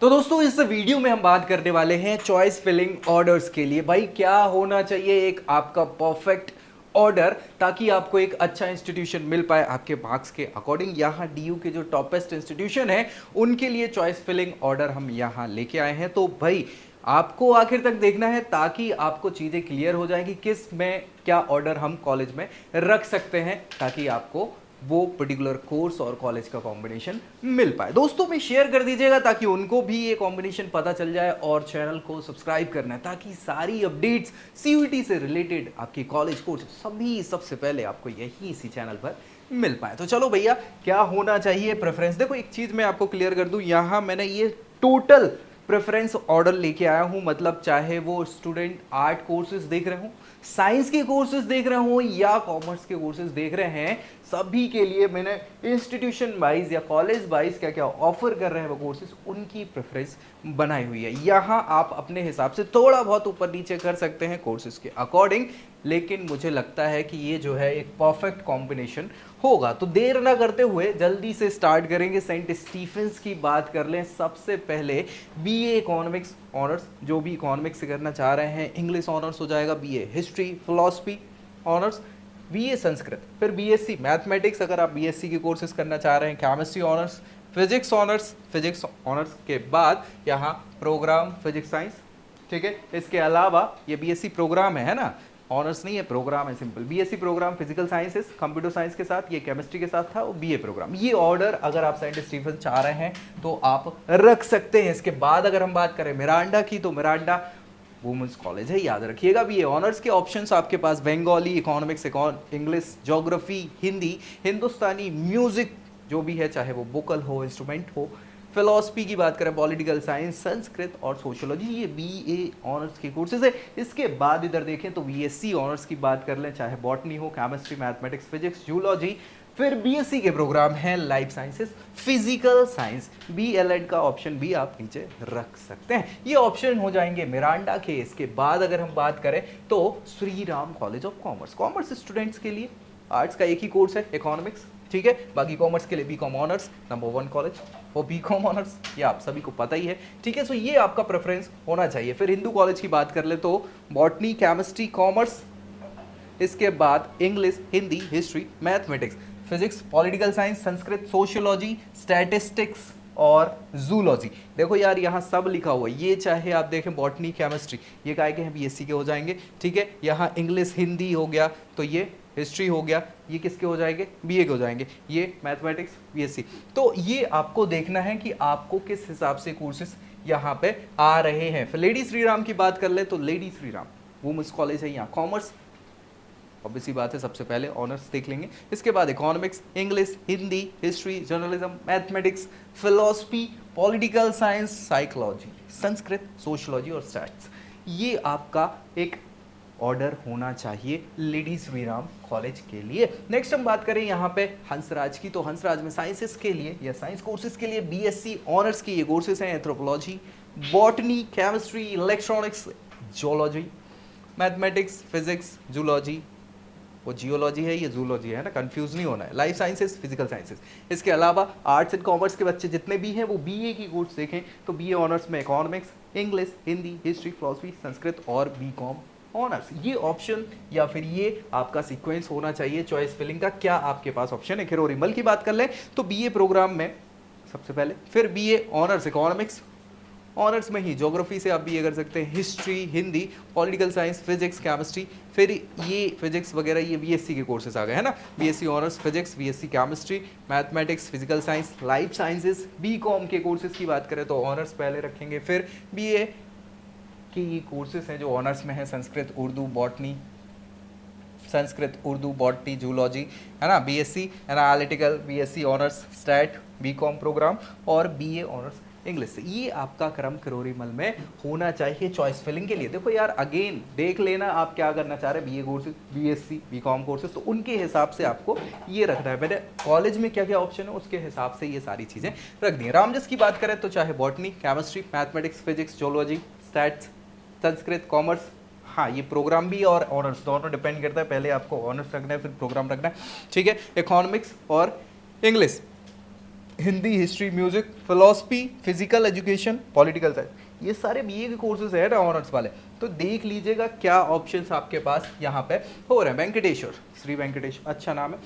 तो दोस्तों इस वीडियो में हम बात करने वाले हैं चॉइस फिलिंग ऑर्डर्स के लिए। भाई क्या होना चाहिए एक आपका परफेक्ट ऑर्डर, ताकि आपको एक अच्छा इंस्टीट्यूशन मिल पाए आपके मार्क्स के अकॉर्डिंग। यहाँ डीयू के जो टॉपेस्ट इंस्टीट्यूशन है उनके लिए चॉइस फिलिंग ऑर्डर हम यहाँ लेके आए हैं। तो भाई आपको आखिर तक देखना है ताकि आपको चीज़ें क्लियर हो जाएंगी किस में क्या ऑर्डर हम कॉलेज में रख सकते हैं, ताकि आपको वो पर्टिकुलर कोर्स और कॉलेज का कॉम्बिनेशन मिल पाए। दोस्तों में शेयर कर दीजिएगा ताकि उनको भी ये कॉम्बिनेशन पता चल जाए, और चैनल को सब्सक्राइब करना है ताकि सारी अपडेट्स सीयूईटी से रिलेटेड आपके कॉलेज कोर्स सभी सबसे पहले आपको यही इसी चैनल पर मिल पाए। तो चलो भैया, क्या होना चाहिए प्रेफरेंस। देखो एक चीज मैं आपको क्लियर कर दूं, यहां मैंने ये टोटल प्रेफरेंस ऑर्डर लेके आया हूं। मतलब चाहे वो स्टूडेंट आर्ट कोर्सेज देख रहे हो, साइंस के कोर्सेज देख रहे हो या कॉमर्स के कोर्सेज देख रहे हैं, सभी के लिए मैंने इंस्टीट्यूशन वाइज या कॉलेज वाइज क्या क्या ऑफर कर रहे हैं वो कोर्सेज, उनकी प्रेफरेंस बनाई हुई है। यहाँ आप अपने हिसाब से थोड़ा बहुत ऊपर नीचे कर सकते हैं कोर्सेज के अकॉर्डिंग, लेकिन मुझे लगता है कि ये जो है एक परफेक्ट कॉम्बिनेशन होगा। तो देर ना करते हुए जल्दी से स्टार्ट करेंगे। सेंट स्टीफेंस की बात कर लें। सबसे पहले बीए इकोनॉमिक्स ऑनर्स, जो भी इकोनॉमिक्स से करना चाह रहे हैं, इंग्लिश ऑनर्स हो जाएगा, BA history philosophy honours, BA Sanskrit, फिर बीएससी मैथमेटिक्स अगर आप बीएससी के कोर्सेज करना चाह रहे हैं, केमिस्ट्री ऑनर्स, फिजिक्स ऑनर्स के बाद यहाँ प्रोग्राम फिजिक्स साइंस। ठीक है, इसके अलावा ये बीएससी प्रोग्राम है ना, ऑनर्स नहीं है, प्रोग्राम है simple. BSc program physical sciences computer science के साथ, ये केमिस्ट्री के साथ था, और बीए प्रोग्राम। ये ऑर्डर अगर आप सेंट स्टीफन चाह रहे हैं तो आप रख सकते हैं। इसके बाद अगर हम बात करें मिरांडा की, तो मिरांडा वुमेंस कॉलेज है, याद रखिएगा। बीए ऑनर्स के ऑप्शंस आपके पास Bengali, economics, English, geography, Hindi, Hindustani music जो भी है, चाहे वो वोकल हो, इंस्ट्रूमेंट हो। फिलॉसफी की बात करें, पॉलिटिकल साइंस, संस्कृत और सोशियोलॉजी, ये बीए ऑनर्स के कोर्सेज है। इसके बाद इधर देखें तो बीएससी ऑनर्स की बात कर लें, चाहे बॉटनी हो, केमिस्ट्री, मैथमेटिक्स, फिजिक्स, जूलॉजी। फिर बीएससी के प्रोग्राम हैं life sciences, physical science, BElEd का ऑप्शन भी आप नीचे रख सकते हैं। ये ऑप्शन हो जाएंगे मिरांडा के। इसके बाद अगर हम बात करें तो Shri Ram college of commerce, commerce students के लिए। आर्ट्स का एक ही कोर्स है इकोनॉमिक्स, ठीक है। बाकी कॉमर्स के लिए बीकॉम ऑनर्स नंबर 1 कॉलेज, वो बीकॉम ऑनर्स, ये आप सभी को पता ही है, ठीक है। सो ये आपका प्रेफरेंस होना चाहिए। फिर हिंदू कॉलेज की बात कर ले तो बॉटनी, केमिस्ट्री, कॉमर्स, इसके बाद English, Hindi, history, mathematics, physics, political science, Sanskrit, sociology, statistics और जूलॉजी। देखो यार यहाँ सब लिखा हुआ है, ये चाहे आप देखें बॉटनी, केमिस्ट्री, ये काय के हैं, बीएससी के हो जाएंगे, ठीक है। यहाँ इंग्लिश, हिंदी हो गया, तो ये हिस्ट्री हो गया, ये किसके हो जाएंगे, बीए के हो जाएंगे। ये मैथमेटिक्स, बीएससी। तो ये आपको देखना है कि आपको किस हिसाब से कोर्सेस यहाँ पे आ रहे हैं। फिर लेडी श्री राम की बात कर ले तो lady Shri Ram women's college है, यहाँ कॉमर्स, ऑब्वियसली बात है, सबसे पहले ऑनर्स देख लेंगे। इसके बाद economics, English, Hindi, history, journalism, mathematics, philosophy, political science, psychology, Sanskrit, sociology और स्टैट्स। ये आपका एक ऑर्डर होना चाहिए लेडी श्रीराम कॉलेज के लिए। नेक्स्ट हम बात करें यहाँ पे हंसराज की, तो हंसराज में साइंसेस के लिए या साइंस कोर्सेज के लिए बीएससी ऑनर्स की ये कोर्सेज हैं, anthropology, botany, chemistry, electronics, geology, mathematics, physics, zoology, वो जियोलॉजी है, ये जूलॉजी है ना, कंफ्यूज नहीं होना है, लाइफ साइंसेस, फिजिकल साइंसेस। इसके अलावा आर्ट्स एंड कॉमर्स के बच्चे जितने भी हैं वो बीए की कोर्स देखें तो बीए ऑनर्स में economics, English, Hindi, history, philosophy, Sanskrit और बीकॉम ऑनर्स। ये ऑप्शन या फिर ये आपका सीक्वेंस होना चाहिए चॉइस फिलिंग का। क्या आपके पास ऑप्शन है। खिरोरिमल की बात कर लें तो बीए प्रोग्राम में सबसे पहले, फिर बीए ऑनर्स इकोनॉमिक्स, ऑनर्स में ही ज्योग्राफी से आप बीए कर सकते हैं, history, Hindi, political science, physics, chemistry, फिर ये फिजिक्स वगैरह ये बीएससी के कोर्सेज आ गए है ना। BSc honours physics, BSc chemistry, mathematics, physical science, life sciences. BCom के कोर्सेज की बात करें तो ऑनर्स पहले रखेंगे, फिर बीए के ये कोर्सेज हैं जो ऑनर्स में है, Sanskrit, Urdu, botany, Sanskrit, Urdu, botany, zoology, है ना। BSc analytical, BSc honours stat, BCom program और बीए ऑनर्स इंग्लिश से। ये आपका क्रम खिरोरीमल में होना चाहिए चॉइस फिलिंग के लिए। देखो यार अगेन देख लेना आप क्या करना चाह रहे हैं, BA courses, BSc, BCom courses, तो उनके हिसाब से आपको ये रखना है। मैंने कॉलेज में क्या क्या ऑप्शन है उसके हिसाब से ये सारी चीज़ें रख दी। रामजस की बात करें तो चाहे botany, chemistry, mathematics, physics, geology, stats, Sanskrit, commerce, हाँ ये प्रोग्राम भी और ऑनर्स दोनों डिपेंड करता है, पहले आपको ऑनर्स रखना है फिर प्रोग्राम रखना है, ठीक है। इकोनॉमिक्स और English, Hindi, history, music, philosophy, physical education, political science, ये सारे बीए के कोर्सेज है ना ऑनर्स वाले। तो देख लीजिएगा क्या ऑप्शंस आपके पास यहाँ पे हो रहे हैं। वेंकटेश्वर, श्री वेंकटेश्वर, अच्छा नाम है।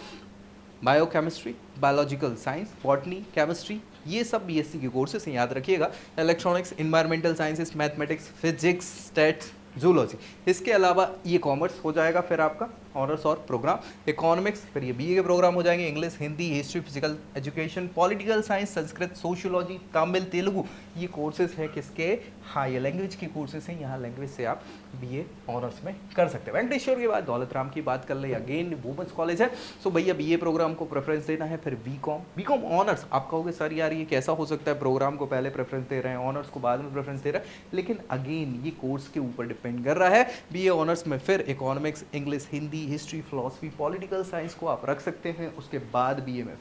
Biochemistry, biological science, botany, chemistry, ये सब बीएससी के कोर्सेस हैं, याद रखिएगा। Electronics, environmental sciences, mathematics, physics, stats, zoology. इसके अलावा ये कॉमर्स हो जाएगा फिर आपका ऑनर्स और प्रोग्राम। इकोनॉमिक्स, फिर ये बीए के प्रोग्राम हो जाएंगे। English, Hindi, history, physical education, political science, Sanskrit, sociology, Tamil, Telugu, ये कोर्सेज हैं किसके, हाँ ये लैंग्वेज के कोर्सेज हैं। यहाँ लैंग्वेज से आप बीए ऑनर्स में कर सकते हैं। वेंकटेश्वर के बाद दौलत राम की बात कर ले, अगेन वुमेंस कॉलेज है। सो भैया बीए प्रोग्राम को प्रेफरेंस देना है। फिर बीकॉम ऑनर्स, आप कहोगे सर यार ये कैसा हो सकता है, प्रोग्राम को पहले प्रेफरेंस दे रहे हैं, ऑनर्स को बाद में प्रेफरेंस दे रहे हैं। लेकिन अगेन ये कोर्स के ऊपर डिपेंड कर रहा है। बीए ऑनर्स में फिर economics, English, Hindi, history, philosophy, political science को आप रख सकते हैं। उसके बाद बीए में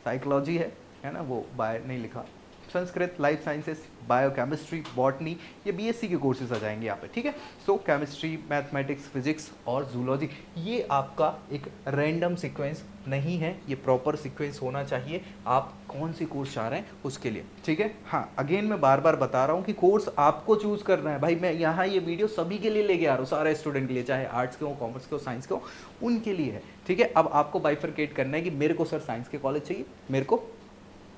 साइकोलॉजी है ना, वो बाय नहीं लिखा, Sanskrit, life sciences, biochemistry, botany, ये बीएससी के कोर्सेज आ जाएंगे यहाँ पे, ठीक है। सो केमिस्ट्री, मैथमेटिक्स, फिजिक्स और जूलॉजी, ये आपका एक रैंडम सीक्वेंस नहीं है, ये प्रॉपर सीक्वेंस होना चाहिए। आप कौन सी कोर्स चाह रहे हैं उसके लिए, ठीक है। हाँ अगेन मैं बार बार बता रहा हूँ कि कोर्स आपको चूज करना है भाई। मैं यहाँ ये वीडियो सभी के लिए लेके आ रहा हूँ, सारे स्टूडेंट के लिए, चाहे आर्ट्स के हो, कॉमर्स के हो, साइंस के हो, उनके लिए है, ठीक है। अब आपको बाइफरकेट करना है कि मेरे को सर साइंस के कॉलेज चाहिए, मेरे को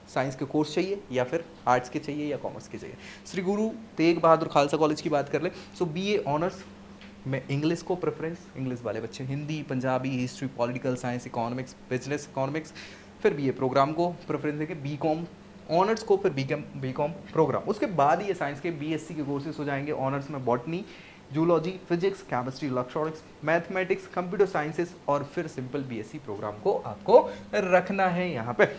साइंस के कोर्स चाहिए, या फिर आर्ट्स के चाहिए या कॉमर्स के चाहिए। श्री गुरु तेग बहादुर खालसा कॉलेज की बात कर ले, सो बीए ऑनर्स में इंग्लिश को प्रेफरेंस, इंग्लिश वाले बच्चे, Hindi, Punjabi, history, political science, economics, business economics, फिर बीए प्रोग्राम को प्रेफरेंस देंगे। बीकॉम ऑनर्स को फिर बीकॉम प्रोग्राम। उसके बाद ये साइंस के बीएससी के कोर्सेज हो जाएंगे। ऑनर्स में botany, zoology, physics, chemistry, electronics, mathematics, computer sciences और फिर सिंपल बीएससी प्रोग्राम को आपको रखना है यहाँ पे,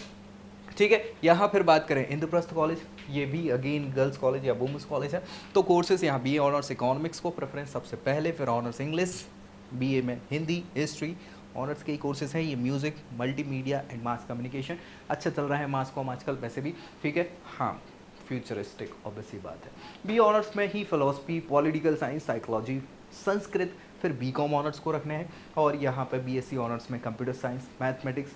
ठीक है। यहाँ फिर बात करें इंद्रप्रस्थ कॉलेज, ये भी अगेन गर्ल्स कॉलेज या वुमेंस कॉलेज है। तो कोर्सेज यहाँ बीए ऑनर्स इकोनॉमिक्स को प्रेफरेंस सबसे पहले, फिर ऑनर्स इंग्लिश, बीए में हिंदी, हिस्ट्री, ऑनर्स के ही कोर्सेज हैं ये music, multimedia and mass communication. अच्छा चल रहा है मास कॉम आजकल वैसे भी, ठीक है। हाँ फ्यूचरिस्टिक ऑब्वियसली बात है। बी ऑनर्स में ही philosophy, political science, psychology, Sanskrit, फिर बीकॉम ऑनर्स को रखने हैं। और यहाँ पर बीएससी ऑनर्स में कंप्यूटर साइंस, मैथमेटिक्स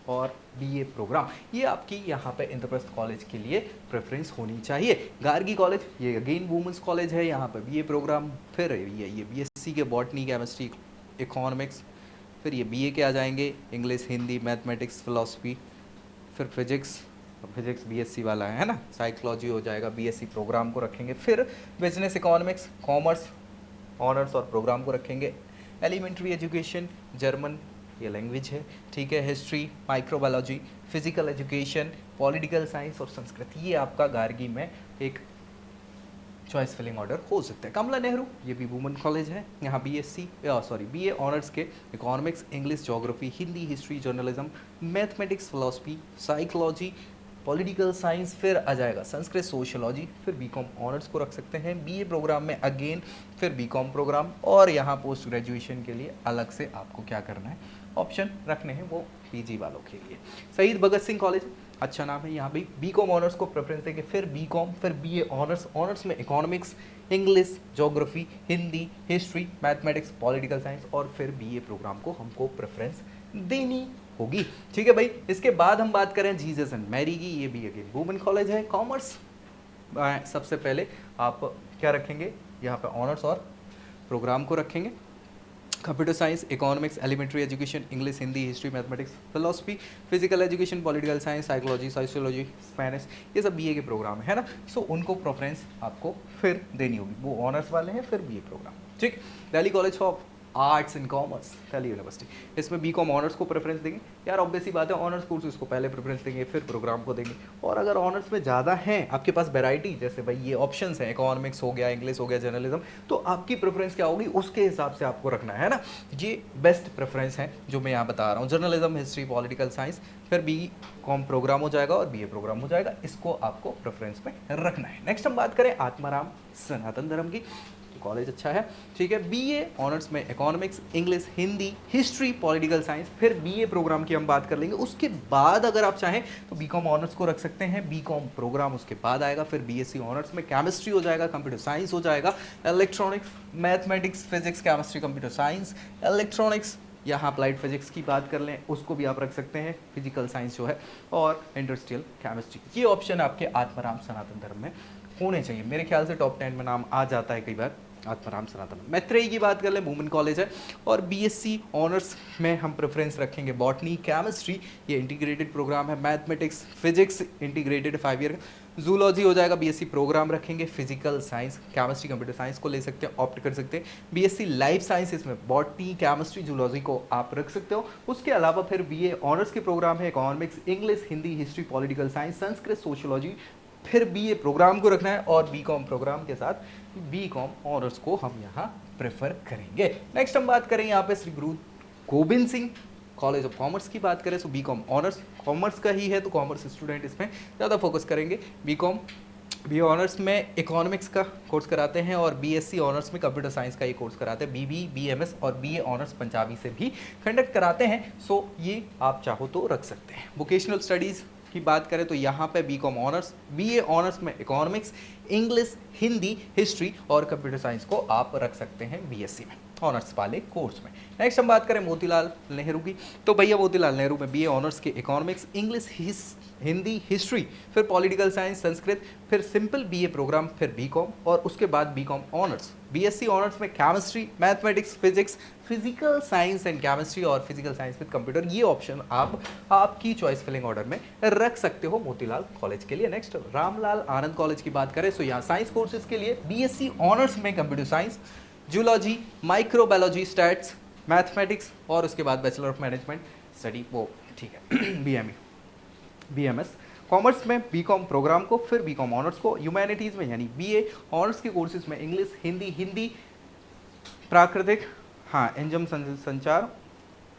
और बीए प्रोग्राम, ये आपकी यहाँ पे इंद्रप्रस्थ कॉलेज के लिए प्रेफरेंस होनी चाहिए। गार्गी कॉलेज, ये अगेन वुमेंस कॉलेज है, यहाँ पे बीए प्रोग्राम, फिर ये बीएससी के बॉटनी, केमिस्ट्री, इकोनॉमिक्स, फिर ये बीए के आ जाएंगे इंग्लिश, हिंदी, मैथमेटिक्स, फिलोसफी, फिर फिजिक्स बीएससी वाला है ना, साइकोलॉजी हो जाएगा, बीएससी प्रोग्राम को रखेंगे। फिर बिजनेस इकोनॉमिक्स, कॉमर्स ऑनर्स और प्रोग्राम को रखेंगे। एलिमेंट्री एजुकेशन, जर्मन ये लैंग्वेज है, ठीक है। History, microbiology, physical education, political science और संस्कृत, ये आपका गार्गी में एक चॉइस फिलिंग ऑर्डर हो सकता है। कमला नेहरू, ये भी वुमेन कॉलेज है, यहाँ बीए ऑनर्स के economics, English, geography, Hindi, history, journalism, mathematics, philosophy, psychology, political science, फिर आ जाएगा संस्कृत, सोशियोलॉजी, फिर बीकॉम ऑनर्स को रख सकते हैं। बीए प्रोग्राम में अगेन फिर बीकॉम प्रोग्राम, और यहाँ पोस्ट ग्रेजुएशन के लिए अलग से आपको क्या करना है, ऑप्शन रखने हैं वो पीजी वालों के लिए। शहीद भगत सिंह कॉलेज, अच्छा नाम है, यहाँ भी बीकॉम ऑनर्स को प्रेफरेंस देंगे, फिर बीकॉम, फिर बीए ऑनर्स, ऑनर्स में economics, English, geography, Hindi, history, mathematics, political science, और फिर बीए प्रोग्राम को हमको प्रेफरेंस देनी होगी, ठीक है भाई। इसके बाद हम बात करें जीसस एंड मैरी की, ये भी अगेन वुमेन कॉलेज है। कॉमर्स सबसे पहले आप क्या रखेंगे, यहाँ पे ऑनर्स और प्रोग्राम को रखेंगे। Computer science, economics, elementary education, English, Hindi, history, mathematics, philosophy, physical education, political science, psychology, sociology, Spanish, ये सब बीए के प्रोग्राम है ना। सो उनको प्रेफरेंस आपको फिर देनी होगी, वो ऑनर्स वाले हैं, फिर बीए प्रोग्राम, ठीक। Delhi college of arts and commerce, Delhi university, इसमें बीकॉम ऑनर्स को प्रेफरेंस देंगे। यार ऑब्वियस सी बात है, ऑनर्स कोर्स को पहले प्रेफरेंस देंगे, फिर प्रोग्राम को देंगे। और अगर ऑनर्स में ज़्यादा हैं आपके पास वैरायटी, जैसे भाई ये ऑप्शंस हैं, इकोनॉमिक्स हो गया, इंग्लिश हो गया, जर्नलिज्म, तो आपकी प्रेफरेंस क्या होगी उसके हिसाब से आपको रखना है ना। ये बेस्ट प्रेफरेंस है जो मैं यहाँ बता रहा हूँ। जर्नलिज्म, हिस्ट्री, पॉलिटिकल साइंस, फिर बी कॉम प्रोग्राम हो जाएगा और बीए प्रोग्राम हो जाएगा, इसको आपको प्रेफरेंस में रखना है। नेक्स्ट हम बात करें आत्माराम सनातन धर्म की, कॉलेज अच्छा है, ठीक है। बीए ऑनर्स में economics, English, Hindi, history, political science, फिर बीए प्रोग्राम की हम बात कर लेंगे। उसके बाद अगर आप चाहें तो बीकॉम ऑनर्स को रख सकते हैं, बीकॉम प्रोग्राम उसके बाद आएगा। फिर बीएससी ऑनर्स में केमिस्ट्री हो जाएगा, कंप्यूटर साइंस हो जाएगा, electronics, mathematics, physics, chemistry, computer science, electronics, यहाँ अप्लाइड फिजिक्स की बात कर लें उसको भी आप रख सकते हैं, फिजिकल साइंस जो है, और इंडस्ट्रियल केमिस्ट्री। ये ऑप्शन आपके आत्माराम सनातन धर्म में होने चाहिए। मेरे ख्याल से टॉप 10 में नाम आ जाता है कई बार आत्माराम सनातन। मैत्रेयी की बात कर ले, वुमेन कॉलेज है, और बीएससी ऑनर्स में हम प्रेफरेंस रखेंगे बॉटनी केमिस्ट्री, ये इंटीग्रेटेड प्रोग्राम है, mathematics physics integrated 5 year, zoology हो जाएगा, बीएससी प्रोग्राम रखेंगे, physical science chemistry computer science को ले सकते हैं, ऑप्ट कर सकते हैं, बीएससी लाइफ साइंस इसमें बॉटनी केमिस्ट्री जूलॉजी को आप रख सकते हो। उसके अलावा फिर बीए ऑनर्स के प्रोग्राम है, economics, English, Hindi, history, political science, Sanskrit, sociology, फिर बीए प्रोग्राम को रखना है, और बीकॉम प्रोग्राम के साथ बीकॉम ऑनर्स को हम यहाँ प्रेफर करेंगे। नेक्स्ट हम बात करें यहाँ पे Shri Guru Gobind Singh college of commerce की बात करें, तो बीकॉम ऑनर्स कॉमर्स का ही है, तो कॉमर्स स्टूडेंट इसमें ज़्यादा फोकस करेंगे। बीकॉम बी ऑनर्स में इकोनॉमिक्स का कोर्स कराते हैं, और बीएससी ऑनर्स में कंप्यूटर साइंस का ये कोर्स कराते हैं, बीबी, बीएमएस और बीए ऑनर्स पंजाबी से भी कंडक्ट कराते हैं। सो ये आप चाहो तो रख सकते हैं। वोकेशनल स्टडीज़ की बात करें तो यहाँ पे बीकॉम ऑनर्स, बीए ऑनर्स में इकोनॉमिक्स, इंग्लिश, हिंदी, हिस्ट्री और कंप्यूटर साइंस को आप रख सकते हैं बीएससी में ऑनर्स वाले कोर्स में। नेक्स्ट हम बात करें मोतीलाल नेहरू की, तो भैया मोतीलाल नेहरू में बीए ऑनर्स के इकोनॉमिक्स, इंग्लिश, हिंदी, हिस्ट्री, फिर पॉलिटिकल साइंस, संस्कृत, फिर सिंपल बीए प्रोग्राम, फिर बीकॉम, और उसके बाद बीकॉम ऑनर्स, बीएससी ऑनर्स में chemistry, mathematics, physics, physical science and chemistry और फिजिकल साइंस विद कंप्यूटर। ये ऑप्शन आप आपकी चॉइस फिलिंग ऑर्डर में रख सकते हो मोतीलाल कॉलेज के लिए। नेक्स्ट रामलाल आनंद कॉलेज की बात करें, तो यहाँ साइंस कोर्सेज के लिए बीएससी ऑनर्स में computer science, zoology, microbiology, stats, mathematics, और उसके बाद बैचलर ऑफ मैनेजमेंट स्टडी, वो ठीक है, बीएमई, बीएमएस। कॉमर्स में बीकॉम प्रोग्राम को, फिर बीकॉम ऑनर्स को, ह्यूमैनिटीज़ में यानी बीए ऑनर्स के कोर्सेज में इंग्लिश, हिंदी, प्राकृतिक, हाँ, एंजम संचार,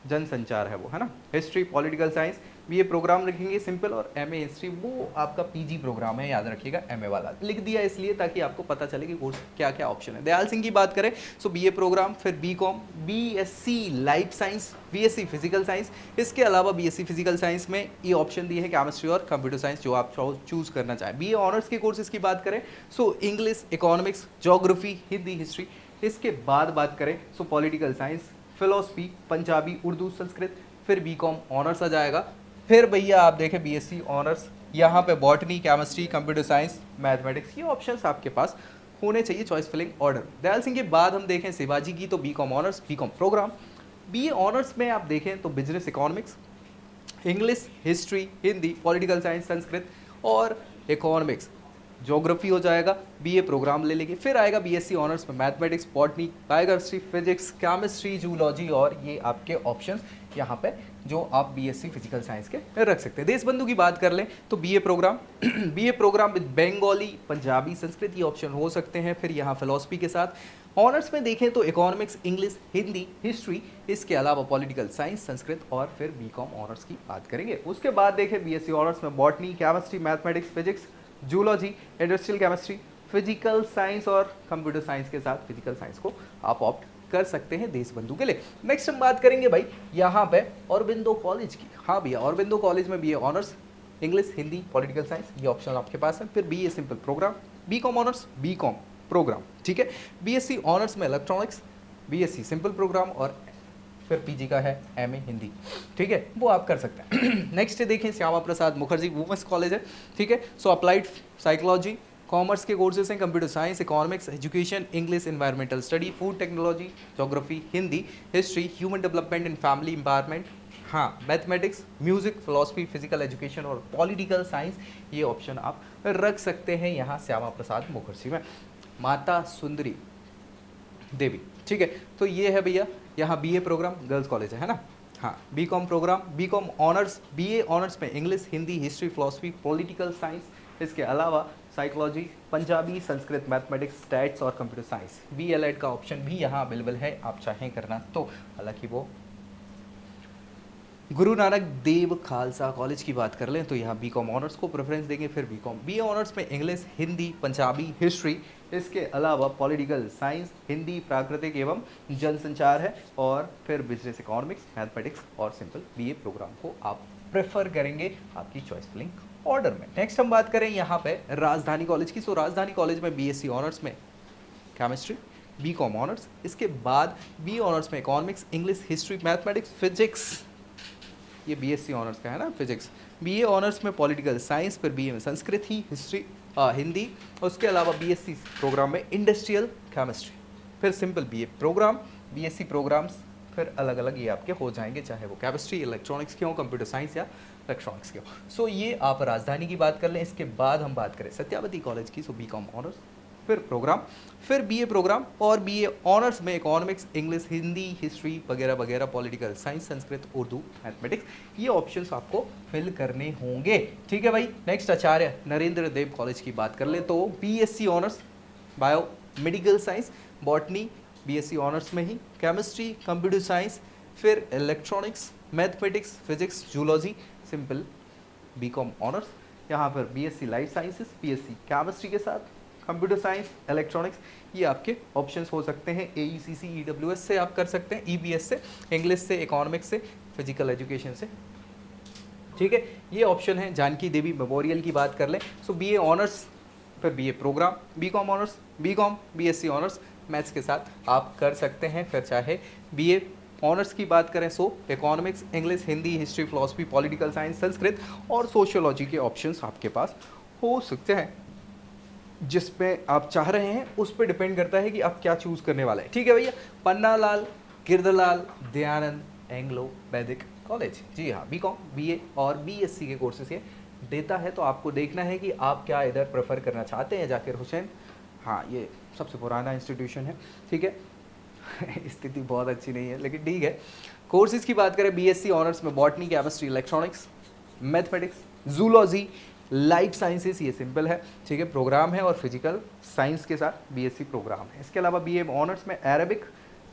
जनसंचार है वो, है ना, history, political science, BA program रखेंगे सिंपल, और एमए हिस्ट्री वो आपका पीजी प्रोग्राम है, याद रखिएगा, एमए वाला लिख दिया इसलिए ताकि आपको पता चले कि कोर्स क्या क्या ऑप्शन है। दयाल सिंह की बात करें तो बीए प्रोग्राम, फिर BCom, BSc life science, BSc physical science, इसके अलावा बीएससी फिजिकल साइंस में ये ऑप्शन दिए हैं केमिस्ट्री और कंप्यूटर साइंस, जो आप चूज करना चाहें। बीए ऑनर्स के कोर्सेज की बात करें so English, economics, geography, Hindi, history, इसके बाद बात करें सो political science, philosophy, Punjabi, Urdu, Sanskrit, फिर बीकॉम ऑनर्स आ जाएगा। फिर भैया आप देखें बीएससी ऑनर्स, यहाँ पे botany, chemistry, computer science, mathematics, ये ऑप्शंस आपके पास होने चाहिए choice filling order. Dayal Singh के बाद हम देखें शिवाजी की, तो BCom honours, BCom program, BA honours में आप देखें तो business, economics, English, history, Hindi, political science, Sanskrit और इकोनॉमिक्स, ज्योग्राफी हो जाएगा, बीए प्रोग्राम ले लेंगे। फिर आएगा बीएससी ऑनर्स में mathematics, botany, biochemistry, physics, chemistry, zoology, और ये आपके ऑप्शंस यहाँ पे जो आप बीएससी फिजिकल साइंस के रख सकते हैं। देशबंधु की बात कर लें तो BA program BA program with Bengali, Punjabi, Sanskrit, ये ऑप्शन हो सकते हैं। फिर यहाँ फिलोसफी के साथ ऑनर्स में देखें तो इकोनॉमिक्स, इंग्लिश, हिंदी, हिस्ट्री, इसके अलावा पॉलिटिकल साइंस, संस्कृत, और फिर बीकॉम ऑनर्स की बात करेंगे। उसके बाद देखें बीएससी ऑनर्स में botany, chemistry, mathematics, physics, zoology, industrial chemistry, physical science और कंप्यूटर साइंस के साथ फिजिकल साइंस को आप ऑप्ट कर सकते हैं देशबंधु के लिए। नेक्स्ट हम बात करेंगे भाई यहाँ पे औरबिंदो कॉलेज की। हाँ भैया, औरबिंदो कॉलेज में BA honours, English, Hindi, political science, ये ऑप्शन आपके पास है। फिर BA simple program, BCom honours, BCom program, ठीक है। बीएससी ऑनर्स में इलेक्ट्रॉनिक्स, बीएससी सिंपल प्रोग्राम, और फिर पीजी का है एमए हिंदी, ठीक है, वो आप कर सकते हैं। नेक्स्ट देखें श्यामा प्रसाद मुखर्जी वुमेंस कॉलेज है, ठीक है। सो अप्लाइड साइकोलॉजी, कॉमर्स के कोर्सेज हैं, computer science, economics, education, English, environmental study, food technology, geography, Hindi, history, human development and family empowerment, हाँ, mathematics, music, philosophy, physical education और पॉलिटिकल साइंस, ये option आप रख सकते हैं यहाँ श्यामा प्रसाद मुखर्जी में। माता सुंदरी देवी, ठीक है, तो ये है भैया यहाँ बीए प्रोग्राम, गर्ल्स कॉलेज है ना। हाँ, BCom program, BCom honours, BA honours में English, Hindi, history, philosophy, political science, इसके अलावा psychology, Punjabi, Sanskrit, mathematics, stats और कंप्यूटर साइंस। बीएलएड का ऑप्शन भी यहाँ अवेलेबल है, आप चाहें करना तो, हालांकि वो गुरु नानक देव खालसा कॉलेज की बात कर लें तो यहाँ बीकॉम ऑनर्स को प्रेफरेंस देंगे। फिर बीकॉम बीए ऑनर्स में इंग्लिश, हिंदी, पंजाबी, हिस्ट्री, इसके अलावा पॉलिटिकल साइंस, हिंदी, प्राकृतिक एवं जनसंचार है, और फिर बिजनेस, इकोनॉमिक्स, मैथमेटिक्स और सिंपल बीए प्रोग्राम को आप प्रेफर करेंगे आपकी चॉइस फिलिंग ऑर्डर में। नेक्स्ट हम बात करें यहाँ पे राजधानी कॉलेज की। सो राजधानी कॉलेज में बीएससी ऑनर्स में केमिस्ट्री, बीकॉम ऑनर्स, इसके बाद बीए ऑनर्स में economics, English, history, mathematics, physics, ये बीएससी ऑनर्स का है ना फिजिक्स। बीए ऑनर्स में पॉलिटिकल साइंस, फिर बीए में संस्कृत ही हिंदी, उसके अलावा बीएससी प्रोग्राम में इंडस्ट्रियल केमिस्ट्री, फिर simple BA program, BSc programs फिर अलग अलग ये आपके हो जाएंगे, चाहे वो केमिस्ट्री, इलेक्ट्रॉनिक्स के हों, कंप्यूटर साइंस या इलेक्ट्रॉनिक्स के हो। सो ये आप राजधानी की बात कर लें। इसके बाद हम बात करें सत्यावती कॉलेज की, सो बीकॉम ऑनर्स, फिर प्रोग्राम, फिर बीए प्रोग्राम और बीए ऑनर्स में इकोनॉमिक्स, इंग्लिश, हिंदी, हिस्ट्री वगैरह वगैरह, political science, Sanskrit, Urdu, mathematics, ये ऑप्शंस आपको फिल करने होंगे। ठीक है भाई। नेक्स्ट आचार्य नरेंद्र देव कॉलेज की बात कर ले तो BSc honours biomedical science, botany, BSc honours में ही केमिस्ट्री, कंप्यूटर साइंस, फिर electronics, mathematics, physics, zoology, simple BCom honours. यहाँ पर BSc life sciences, BSc chemistry के साथ कंप्यूटर साइंस, इलेक्ट्रॉनिक्स, ये आपके ऑप्शंस हो सकते हैं। एईसीसी, ईडब्ल्यूएस से आप कर सकते हैं, ईबीएस से, इंग्लिश से, इकोनॉमिक्स से, फिजिकल एजुकेशन से। ठीक है, ये ऑप्शन है। जानकी देवी मेमोरियल की बात कर लें सो बीए ऑनर्स, फिर BA program, BCom honours, BCom, BSc honours maths के साथ आप कर सकते हैं। फिर चाहे बीए ऑनर्स की बात करें so economics, English, Hindi, history, philosophy, political science, Sanskrit और सोशियोलॉजी के ऑप्शंस आपके पास हो सकते हैं। जिसमें आप चाह रहे हैं उस पर डिपेंड करता है कि आप क्या चूज़ करने वाले हैं। ठीक है भैया। पन्नालाल गिरधरलाल दयानंद एंग्लो वैदिक कॉलेज, जी हाँ, बीकॉम, बीए और बीएससी के कोर्सेज ये देता है। तो आपको देखना है कि आप क्या इधर प्रेफर करना चाहते हैं। जाकिर हुसैन, हाँ, ये सबसे पुराना इंस्टीट्यूशन है। ठीक है स्थिति बहुत अच्छी नहीं है लेकिन ठीक है। कोर्सेज की बात करें बीएससी ऑनर्स में botany, chemistry, electronics, mathematics, zoology, life sciences, ये सिंपल है। ठीक है, प्रोग्राम है और फिजिकल साइंस के साथ बीएससी प्रोग्राम है। इसके अलावा बीए ऑनर्स में Arabic,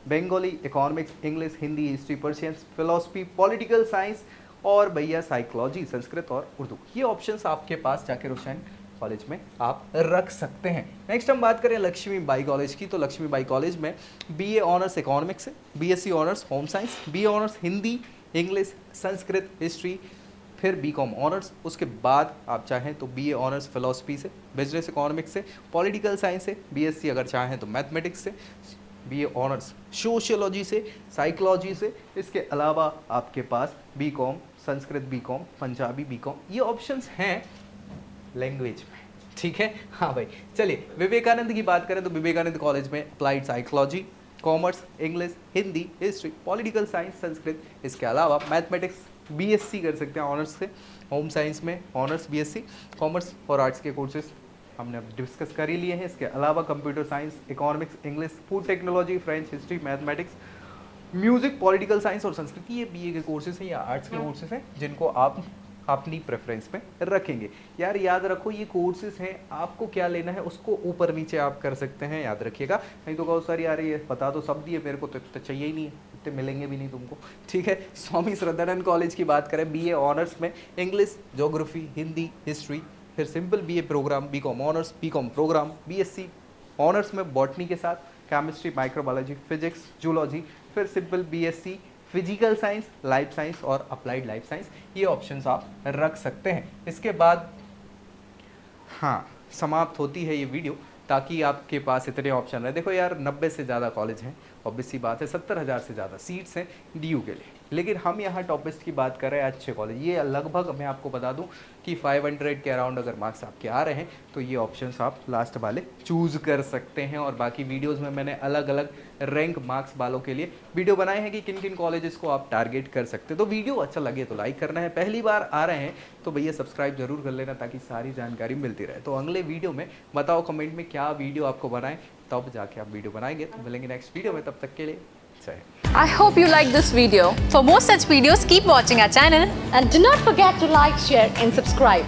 Bengali, economics, English, Hindi, history, Persian, philosophy, political science और भैया साइकोलॉजी, संस्कृत और उर्दू, ये ऑप्शंस आपके पास जाकिर हुसैन कॉलेज में आप रख सकते हैं। नेक्स्ट हम बात करें लक्ष्मीबाई कॉलेज की तो लक्ष्मीबाई कॉलेज में बीए ऑनर्स इकोनॉमिक्स है, BSc honours home science, BA honours Hindi, English, Sanskrit, history, फिर बीकॉम ऑनर्स। उसके बाद आप चाहें तो बीए ऑनर्स फिलोसफी से, बिजनेस इकोनॉमिक्स से, पॉलिटिकल साइंस से, बीएससी अगर चाहें तो मैथमेटिक्स से, बीए ऑनर्स सोशियोलॉजी से, साइकोलॉजी से। इसके अलावा आपके पास BCom, Sanskrit BCom, Punjabi BCom, ये ऑप्शंस हैं लैंग्वेज में। ठीक है, हाँ भाई। चलिए विवेकानंद की बात करें तो विवेकानंद कॉलेज में applied psychology, commerce, English, Hindi, history, political science, Sanskrit, इसके अलावा मैथमेटिक्स, बीएससी कर सकते हैं ऑनर्स से, होम साइंस में ऑनर्स बीएससी, कॉमर्स और आर्ट्स के कोर्सेज हमने अब डिस्कस कर ही लिए हैं। इसके अलावा computer science, economics, English, food technology, French, history, mathematics, music, political science और संस्कृत, ये बीए के कोर्सेज हैं या आर्ट्स के कोर्सेज हैं जिनको आप अपनी प्रेफरेंस में रखेंगे। यार याद रखो ये कोर्सेज हैं, आपको क्या लेना है उसको ऊपर नीचे आप कर सकते हैं, याद रखिएगा। नहीं तो कहो सर यार ये बता तो सब दिए, मेरे को तो चाहिए ही नहीं है, इतने मिलेंगे भी नहीं तुमको। ठीक है, स्वामी श्रद्धानंद कॉलेज की बात करें बीए ऑनर्स में इंग्लिश, ज्योग्राफी, हिंदी, हिस्ट्री, फिर simple BA program, BCom honours, BCom program, BSc honours में बॉटनी के साथ केमिस्ट्री, माइक्रोबायोलॉजी, फिजिक्स, जूलॉजी, फिर simple BSc physical science, life science और अप्लाइड लाइफ साइंस, ये ऑप्शंस आप रख सकते हैं। इसके बाद हाँ समाप्त होती है ये वीडियो ताकि आपके पास इतने ऑप्शन रहे। देखो यार 90 से ज़्यादा कॉलेज हैं, ऑब्वियस सी बात है, 70,000 से ज़्यादा सीट्स हैं डीयू के लिए, लेकिन हम यहाँ टॉपिस्ट की बात कर रहे हैं अच्छे कॉलेज। ये लगभग मैं आपको बता दूं कि 500 के अराउंड अगर मार्क्स आपके आ रहे हैं तो ये ऑप्शंस आप लास्ट वाले चूज़ कर सकते हैं। और बाकी वीडियोज़ में मैंने अलग अलग रैंक मार्क्स वालों के लिए वीडियो बनाए हैं कि किन किन कॉलेजेस को आप टारगेट कर सकते हैं। तो वीडियो अच्छा लगे तो लाइक करना है, पहली बार आ रहे हैं तो भैया सब्सक्राइब जरूर कर लेना ताकि सारी जानकारी मिलती रहे। तो अगले वीडियो में बताओ कमेंट में क्या वीडियो आपको बनाएं, तब जाके आप वीडियो बनाएंगे। तो मिलेंगे नेक्स्ट वीडियो में, तब तक के लिए जय। I hope you like this video. For more such videos, keep watching our channel and do not forget to like, share and subscribe.